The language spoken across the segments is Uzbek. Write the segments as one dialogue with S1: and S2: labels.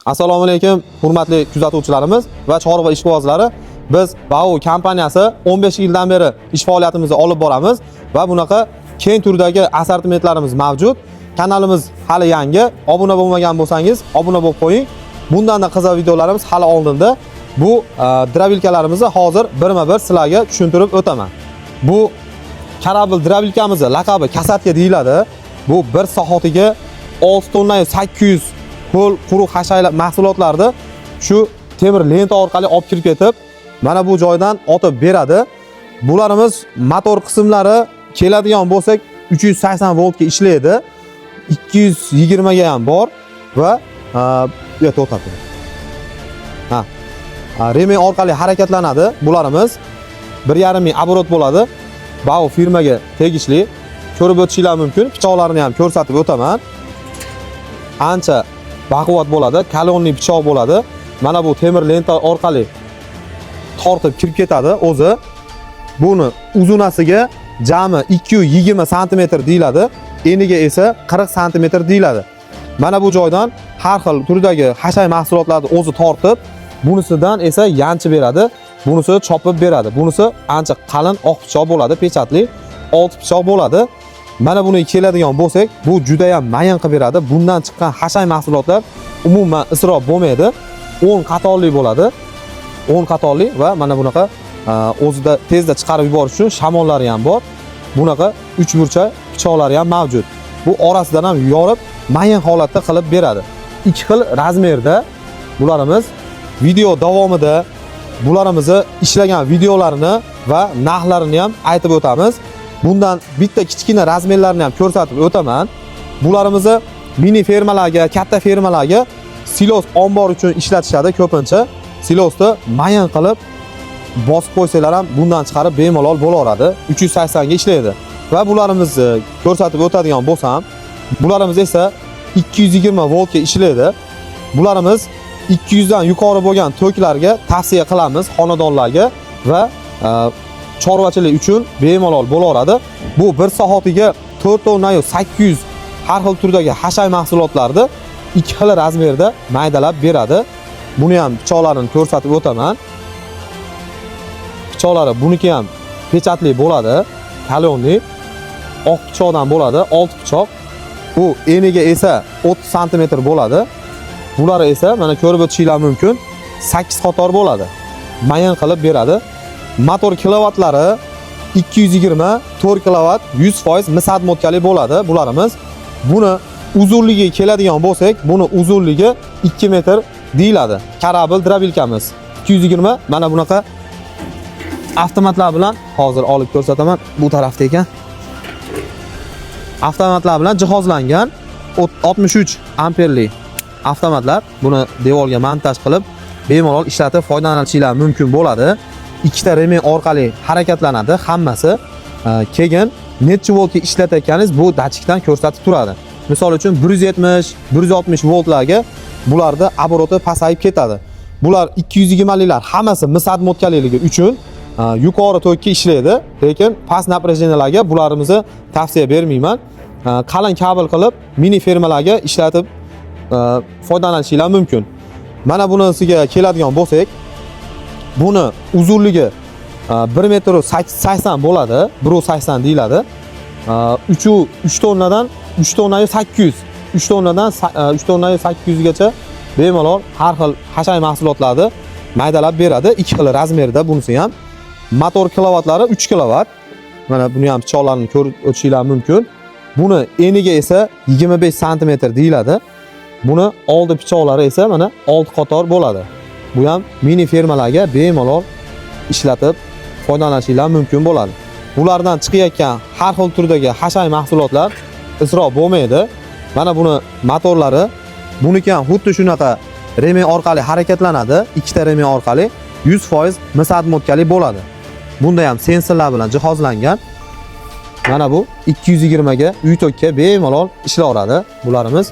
S1: Assalomu alaykum, hurmatli kuzatuvchilarimiz va chorva ishqibozlari. Biz Bau kompaniyasi 15 yildan beri ish faoliyatimizni olib boramiz va bunaqa keng turdagi assortimentlarimiz mavjud. Kanalimiz hali yangi. Obuna bo'lmagan bo'lsangiz, obuna bo'lib qo'ying. Bundan-da qiziq videolarimiz hali oldinda. Bu drabilkalarimizni hozir birma-bir sizlarga tushuntirib o'taman. Bu karabil drabilkamizning laqabi kasatka deyiladi. Bu bir soatiga 6 tonna 800 qo'l quruq hashaylar mahsulotlarni shu temir lenta orqali olib kirib ketib, mana bu joydan otib beradi. Bularimiz motor qismlari keladigan bo'lsak 380 voltga ishlaydi. 220 ga ham bor va to'xtatdi. Remen orqali harakatlanadi. Bularimiz 1,5 ming оборот bo'ladi. Bau firmaga tegishli. Ko'rib o'tishinglar mumkin. Pichoqlarini ham ko'rsatib o'taman. Ancha baquvvat bo'ladi, kolonni pichoq bo'ladi. Mana bu temir lenta orqali tortib kirib ketadi o'zi. Buni uzunasiga jami 220 sm deyiladi, eniga esa 40 sm deyiladi. Mana bu joydan har xil turdagi hashay mahsulotlarni o'zi tortib, bunisidan esa yanchib beradi, bunisi chopib beradi. Bunisi ancha qalin oq pichoq bo'ladi, pechatli 6 pichoq bo'ladi. Mana buni keladigan bo'lsak, bu juda ham mayin qilib beradi. Bundan chiqqan hashay mahsulotlar umuman isrof bo'lmaydi. 10 qatorli bo'ladi. 10 qatorli va mana bunaqa o'zida tezda chiqarib yuborish uchun shamollari ham bor. Bunaqa 3 burchak pichoqlari ham mavjud. Bu orasidan ham yorib, mayin holatda qilib beradi. 2 xil razmerda bularimiz video davomida bularimizni ishlagan videolarini va narxlarini ham aytib o'tamiz. Bundan bitta kichkina razmerlarni ham ko'rsatib o'taman. Bularimizni mini fermalarga, katta fermalarga silos ombor uchun ishlatishadi ko'pincha. Silosni mayin qilib bosib qo'ysanglar ham bundan chiqarib bemalol bo'laveradi. 380 ga ishlaydi. Va bularimizni ko'rsatib o'tadigan bo'lsam, bularimiz esa 220 voltga ishlaydi. Bularimiz 200 dan yuqori bo'lgan toklarga tavsiya qilamiz, xonadonlarga va chorvachilik uchun bemalol bo'laveradi. Bu bir soatiga 4 tonna 800 har xil turdagi hashay mahsulotlarni 2 xil razmerda maydalab beradi. Buni ham pichoqlarini ko'rsatib o'taman. Pichoqlari buniki ham pechatli bo'ladi, kolonni oq pichoqdan bo'ladi, 6 pichoq. Bu eniga esa 30 sm bo'ladi. Bulari esa mana ko'rib o'tishinglar mumkin, 8 qator bo'ladi. Mayin qilib beradi. Motor kilovatlari 220, 4 kilovat, 100% misad motkali bo'ladi bularimiz. Buni uzunligi keladigan bo'lsak, buni uzunligi 2 metr deyiladi. Karabil drabilkamiz 220. Mana bunaqa avtomatlar bilan hozir olib ko'rsataman. Bu tarafda ekan. Avtomatlar bilan jihozlangan 63 amperli avtomatlar. Buni devorga montaj qilib bemalol ishlatib foydalanishinglar mumkin bo'ladi. Ikkita remen orqali harakatlanadi hammasi. Keyin necha voltga ishlatayotganingiz bu datchikdan ko'rsatib turadi. Misol uchun 170, 160 voltlarga bularda oboroti pasayib ketadi. Bular 220 lar hammasi misad motkaliligi uchun yuqori tokga ishlaydi, lekin past напряжениyalarga bularimizni tavsiya bermayman. Qalin kabel qilib mini fermalarga ishlatib foydalanishinglar mumkin. Mana bunisiga keladigan bo'lsak, buni uzunligi 1 metr 80 bo'ladi, 1.80 deyiladi. 3 tonnadan 3 tonna 800, 3 tonnadan 3 tonna 800 gacha bemalol har xil hashay mahsulotlarni maydalab beradi. 2 xil razmerda bunisi ham. Motor kilovatlari 3 kilovat. Mana buni ham pichoqlarini ko'rib o'tishinglar mumkin. Buni eniga esa 25 sm deyiladi. Buni oldi pichoqlari esa mana 6 qator bo'ladi. Bu ham mini fermalarga bemalol ishlatib foydalanishinglar mumkin bo'ladi. Bulardan chiqayotgan har xil turdagi hashay mahsulotlar isrof bo'lmaydi. Mana buni motorlari, buniki ham xuddi shunaqa remen orqali harakatlanadi. Ikkita remen orqali 100% misad motkali bo'ladi. Bunda ham sensorlar bilan jihozlangan. Mana bu 220 ga uy tokka bemalol ishlayveradi bularimiz.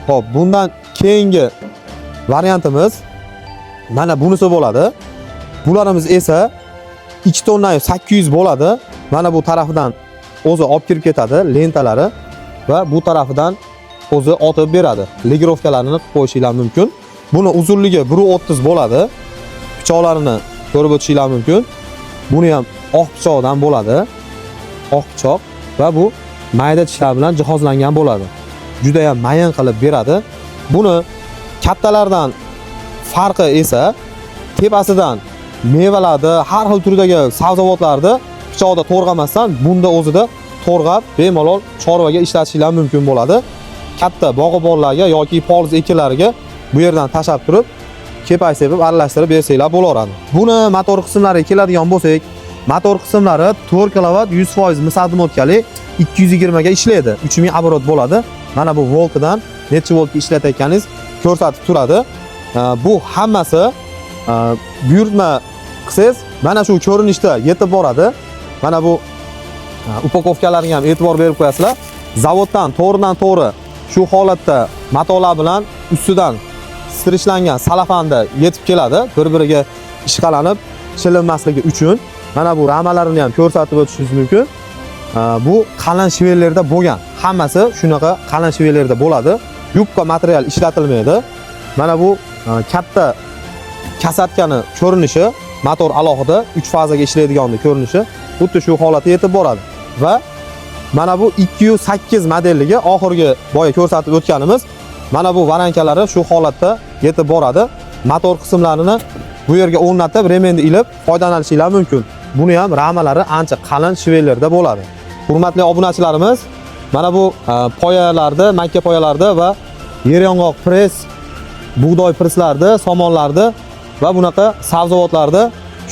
S1: Xo'p, bundan keyingi variantimiz mana bunisi bo'ladi. Bularimiz esa 2 tonna 800 bo'ladi. Mana bu tarafidan o'zi olib kirib ketadi lentalari va bu tarafidan o'zi otib beradi. Legirovkalarini qilib qo'yishinglar mumkin. Buni uzunligi 1.30 bo'ladi. Pichoqlarini ko'rib o'tishinglar mumkin. Buni ham oq pichoqdan bo'ladi. Oq pichoq va bu mayda tishlar bilan jihozlangan bo'ladi. Juda ham mayin qilib beradi. Buni kattalardan farqi esa tepasidan mevalarni, har xil turdagi sabzavotlarni pichoqda to'rg'amasdan bunda o'zida to'rg'ab bemalol chorvaga ishlatishinglar mumkin bo'ladi. Katta bog'ibonlarga yoki poliz ekinlariga bu yerdan tashab turib, kepay sepib aralashtirib bersanglar bo'laveradi. Buni motor qismlariga keladigan bo'lsak, motor qismlari 4 kW 100% musaddimatkali 220 ga ishlaydi. 3000 оборот bo'ladi. Mana bu voltdan necha voltga ishlatayotganingiz ko'rsatib turadi. Bu hammasi buyurtma qilsangiz mana shu ko'rinishda yetib boradi. Mana bu upakovkalarga ham e'tibor berib qo'yasizlar. Zavoddan to'g'ridan-to'g'ri shu holatda matolar bilan ustidan stirishlangan salafanda yetib keladi, bir-biriga ishqalanib shilinmasligi uchun. Mana bu ramalarini ham ko'rsatib o'tishingiz mumkin. Bu qalin shivellarda bo'lgan. Hammasi shunaqa qalin shivellarda bo'ladi. Yupqa material ishlatilmaydi. Mana bu katta kasatkani ko'rinishi, motor alohida 3 fazaga ishlaydigan ko'rinishi xuddi shu holatga yetib boradi. Va mana bu 208 modelligi oxirgi boya ko'rsatib o'tganimiz mana bu varankalari shu holatda yetib boradi. Motor qismlarini bu yerga o'rnatib, remenni ilib foydalanishingiz mumkin. Buni ham ramalari ancha qalin shivellarda bo'ladi. Hurmatli obunachilarimiz, mana bu poyalarda, makka poyalarda va yer yong'oq press, bug'doy presslarda, somonlarda va bunaqa sabzavotlarda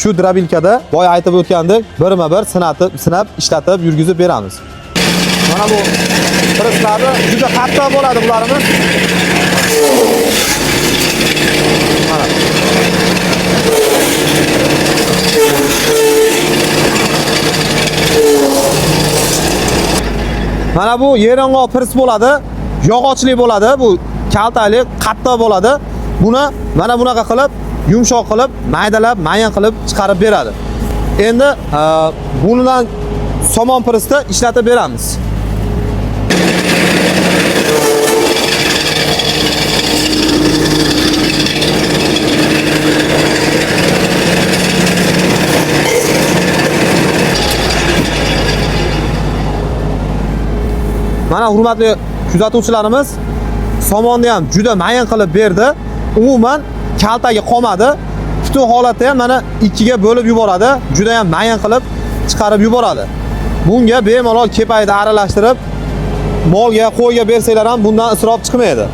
S1: shu drabilkada boya aytib o'tgandek, birma-bir sinab, ishlatib, yurgizib beramiz. Mana bu presslarni juda qattiq bo'ladi bularimiz. Mana. Mana bu yer yong'oq press bo'ladi, yog'ochli bo'ladi, bu kaltalik, qattiq bo'ladi. Buni mana bunaqa qilib, yumshoq qilib, maydalab, mayin qilib chiqarib beradi. Endi bundan somon pressda ishlatib beramiz. Mana hurmatli kuzatuvchilarimiz, somonni ham juda mayin qilib berdi. Umuman kaltaga qolmadi. Butun holatda ham mana ikkiga bo'lib yuboradi. Juda ham mayin qilib chiqarib yuboradi. Bunga bemalol kepayda aralashtirib, molga, qo'yga bersanglar ham bundan isrof chiqmaydi.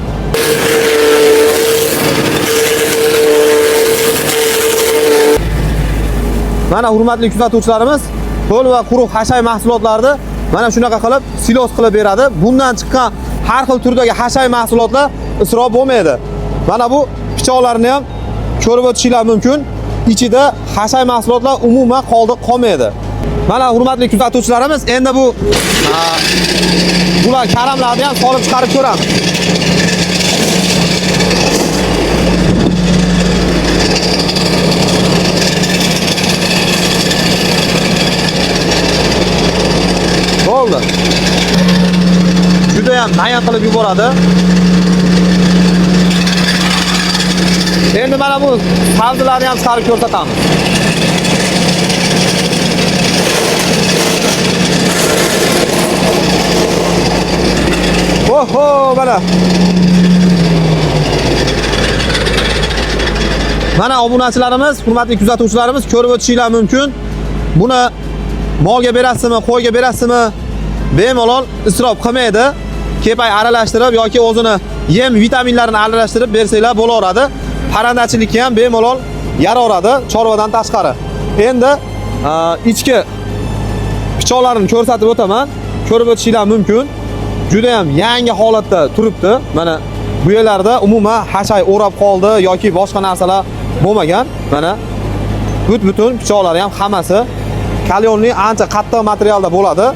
S1: Mana hurmatli kuzatuvchilarimiz, qo'l va quruq hashay mahsulotlarni mana shunaqa qilib silos qilib beradi. Bundan chiqqan har xil turdagi hashay mahsulotlar isrof bo'lmaydi. Mana bu pichoqlarni ham ko'rib o'tishinglar mumkin. Ichida hashay mahsulotlar umuman qolmaydi. Mana hurmatli kuzatuvchilarimiz, endi bular karamlarni ham solib chiqarib ko'ramiz. Bo'ldi. Juda ham mayin qilib yuboradi. Endi mana bu sabzilarni ham chiqarib ko'rsatamiz. Oho, mana. Mana obunachilarimiz, hurmatli kuzatuvchilarimiz ko'rib o'tishinglar mumkin. Buni molga berasizmi, qo'yga berasizmi? Bemalol isrof qilmaydi. Kepay aralashtirib yoki o'zini yem vitaminlarini aralashtirib bersanglar bo'laveradi. Parandachilikka ham bemalol yaraveradi, chorvadan tashqari. Endi ichki pichoqlarini ko'rsatib o'taman. Ko'rib o'tishinglar mumkin. Juda ham yangi holatda turibdi. Mana bu yerlarda umuman hashay o'rab qoldi yoki boshqa narsalar bo'lmagan. Mana butun pichoqlari ham hammasi kalyonli ancha qattiq materialda bo'ladi.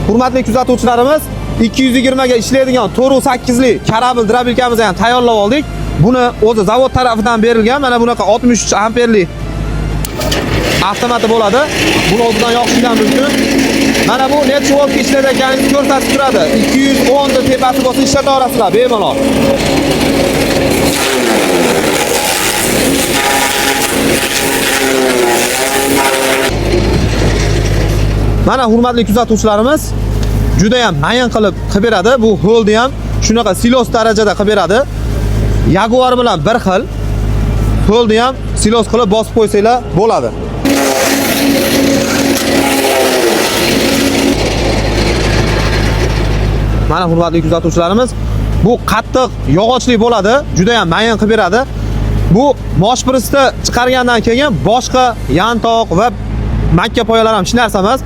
S1: Hurmatli kuzatuvchilarimiz, 220 ga ishlaydigan 4.8 lik karabil drabilkamizni ham tayyorlab oldik. Buni o'zi zavod tarafidan berilgan mana bunaqa 63 amperli avtomati bo'ladi. Buni o'zidan yoqishinglar mumkin. Mana bu necha volt ishlaydi ekanini ko'rsatib turadi. 210 ta tepasi bo'lsa ishlata olasizlar bemalol. Mana hurmatli kuzatuvchilarimiz, juda ham mayin qilib beradi. Bu holni ham shunaqa silos darajada qilib beradi. Jaguar bilan bir xil. Holni ham silos qilib bosib qo'ysanglar bo'ladi. Mana hurmatli kuzatuvchilarimiz, bu qattiq yog'ochli bo'ladi, juda ham mayin qilib beradi. Bu moshpristni chiqargandan keyin boshqa yantoq va makka poyalar ham hech narsa emas.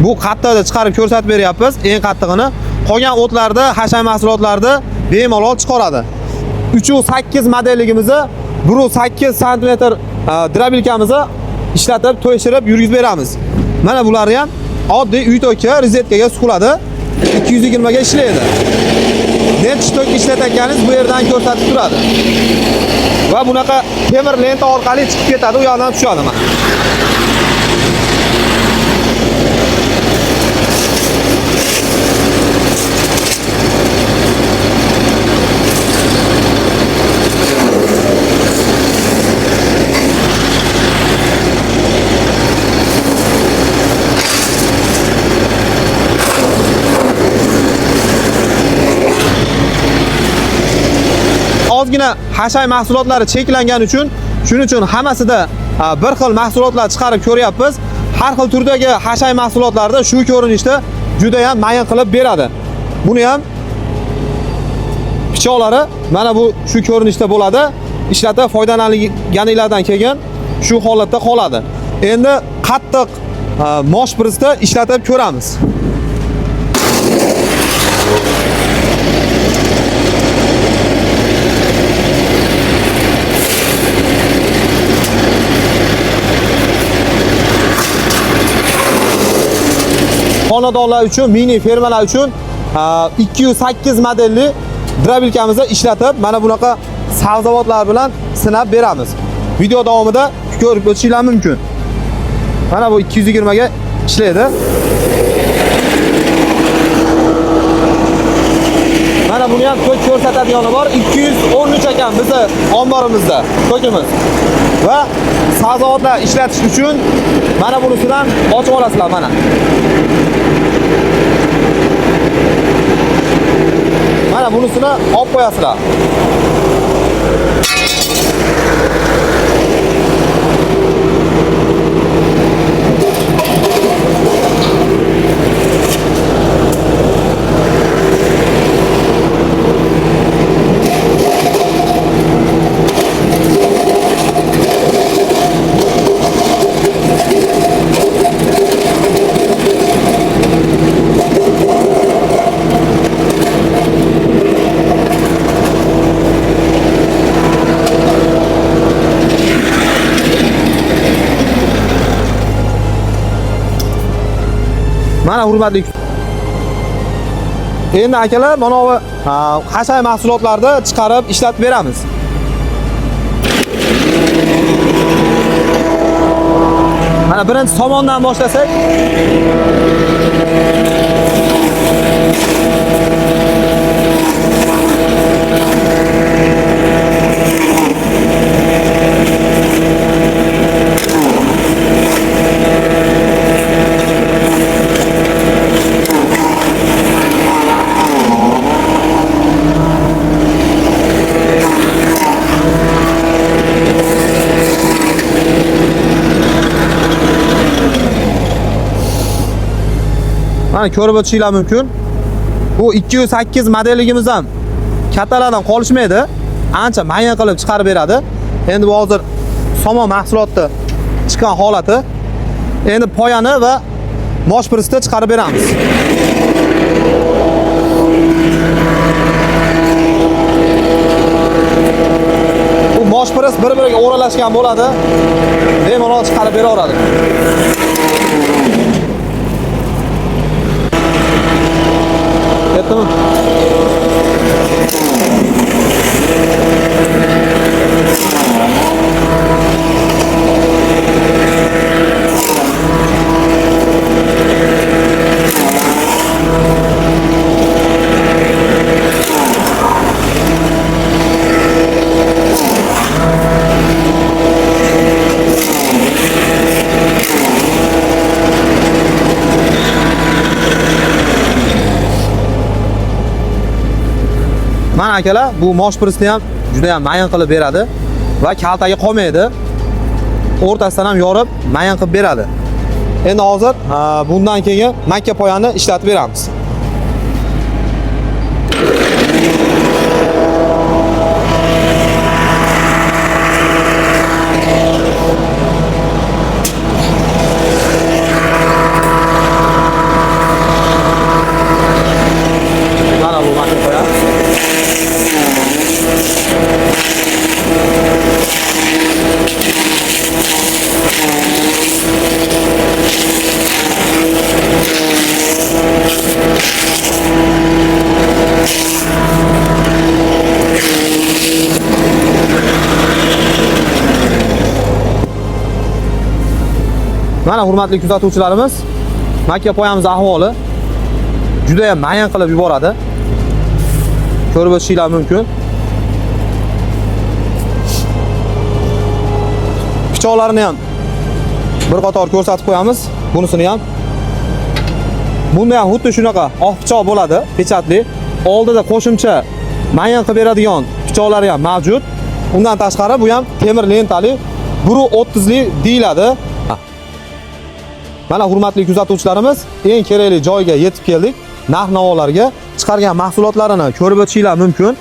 S1: Bu qattiqni chiqarib ko'rsatib beryapmiz, eng qattig'ini. Qolgan o'tlarda, hashay mahsulotlarda bemalol chiqaradi. 3.8 modelligimizni 1.8 sm drobilkamizni ishlatib, to'yshirib yurgizib beramiz. Mana bularni ham oddiy uy to'ki rozetkaga suqiladi. 220 ga ishlaydi. Necha tok ishlatayotganingiz bu yerdan ko'rsatib turadi. Va bunaqa temir lenta orqali chiqib ketadi, u yoqdan tushadi mana. Ozgina hashay mahsulotlari cheklangani uchun, shuning uchun hammasida bir xil mahsulotlar chiqarib ko'ryapmiz. Har xil turdagi hashay mahsulotlarda shu ko'rinishda juda ham mayin qilib beradi. Buni ham pichoqlari mana bu shu ko'rinishda bo'ladi. Ishlatib foydalanganinglardan keyin shu holatda qoladi. Endi qattiq moshpristni ishlatib ko'ramiz. Xonadonlar uchun, mini fermalar uchun 208 modelli drobilkamizni ishlatib, mana bunaqa sabzavotlar bilan sinab beramiz. Video davomida ko'rib o'tishingiz mumkin. Mana bu 220 ga ishlaydi. Mana buni ham ko'k ko'rsatadigani bor. 213 ekan bizni omborimizda ko'kimiz. Va sabzavotlar ishlatish uchun mana bunisidan ochib olasizlar mana. Mana bunisini olib qo'yasizlar. Mana hurmatli. Endi akalar, mana bu hashay mahsulotlarni chiqarib ishlatib beramiz. Mana birinchi somondan boshlasak. Mana ko'rib o'tishingiz mumkin. Bu 208 modelligimiz ham kattalardan qolishmaydi. Ancha mayin qilib chiqarib beradi. Endi bu hozir somon mahsulotni chiqqan holati. Endi poyani va moshpristni chiqarib beramiz. Bu moshprist bir-biriga o'ralashgan bo'ladi. Bemalol chiqarib beraveradi. Yetdimi? akalar, bu mosh prisni ham juda ham mayin qilib beradi va kaltaga qolmaydi. O'rtasidan ham yorib, mayin qilib beradi. Endi hozir bundan keyin makka poyani ishlatib beramiz. Mana bu makka poya. Mana hurmatli kuzatuvchilarimiz, makka poyamiz ahvoli juda ham mayin qilib yuboradi. Ko'rib o'tishinglar mumkin. Pichoqlarini ham bir qator ko'rsatib qo'yamiz. Bunisini ham. Bunda ham xuddi shunaqa oq pichoq bo'ladi, pechatli. Oldida qo'shimcha mayin qilib beradigan pichoqlari ham mavjud. Undan tashqari bu ham temir lentali 1.30 lik deyiladi. Mana hurmatli kuzatuvchilarimiz, eng kerakli joyga yetib keldik. Narx-navolarga chiqargan mahsulotlarini ko'rib o'tishinglar mumkin.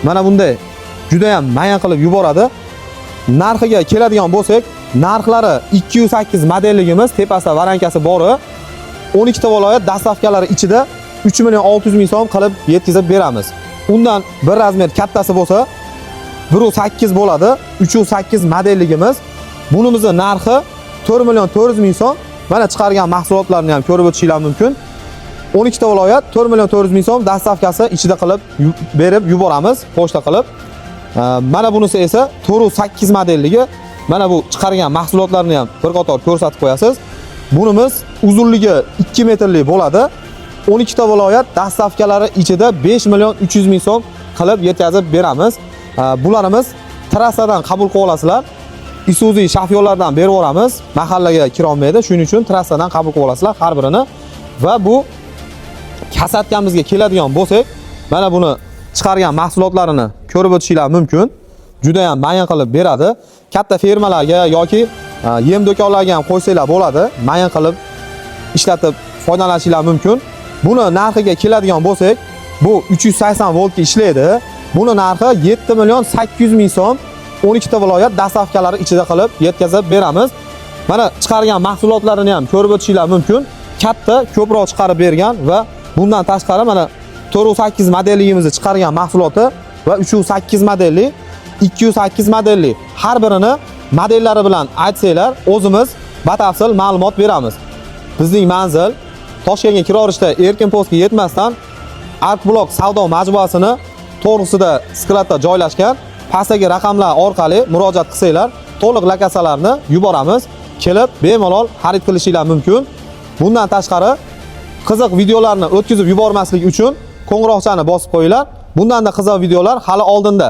S1: Mana bunday juda ham mayin qilib yuboradi. Narxiga keladigan bo'lsak, narxlari 208 modelligimiz, tepasida varankasi bori, 12 ta viloyat dastavkalari ichida 3.600.000 so'm qilib yetkazib beramiz. Undan bir razmer kattasi bo'lsa 1.8 bo'ladi. 3.8 modelligimiz. Bunimizning narxi 4.400.000 so'm. Mana chiqargan mahsulotlarni ham ko'rib o'tishinglar mumkin. 12 ta viloyat 4.400.000 so'm dastavkasi ichida qilib berib yuboramiz, pochta qilib. Mana bunisi esa 4.8 modelligi. Mana bu chiqargan mahsulotlarni ham bir qator ko'rsatib qo'yasiz. Bunimiz uzunligi 2 metrlik bo'ladi. 12 ta viloyat dastavkalari ichida 5.300.000 so'm qilib yetkazib beramiz. Bularimiz trassadan qabul qilib olasizlar. Isuzu shofyorlardan berib yuboramiz. Mahallaga kira olmaydi. Shuning uchun trassadan qabul qilib olasizlar har birini. Va bu kasatkamizga keladigan bo'lsak, mana buni chiqargan mahsulotlarini ko'rib o'tishinglar mumkin. Juda ham mayin qilib beradi. Katta fermalarga yoki yem do'konlarga ham qo'ysanglar bo'ladi. Mayin qilib ishlatib foydalanishinglar mumkin. Buni narxiga keladigan bo'lsak, bu 380 voltga ishlaydi. Buni narxi 7.800.000 so'm. 12 ta viloyat dastavkalari ichida qilib yetkazib beramiz. Mana chiqargan mahsulotlarini ham ko'rib o'tishinglar mumkin. Katta, ko'proq chiqarib bergan va bundan tashqari mana 4.8 modelligimizni chiqargan mahsuloti va 3.8 modelli, 208 modelli har birini modellari bilan aytsanglar, o'zimiz batafsil ma'lumot beramiz. Bizning manzil Toshkentga kiraverishda Erkin postga yetmasdan Artblock savdo majmuasini to'g'risida skladda joylashgan. Pastdagi raqamlar orqali murojaat qilsanglar, to'liq lokatsiyalarni yuboramiz. Kelib bemalol xarid qilishinglar mumkin. Bundan tashqari qiziq videolarni o'tkazib yubormaslik uchun qo'ng'iroqchani bosib qo'yinglar. Bundan da qiziq videolar hali oldinda.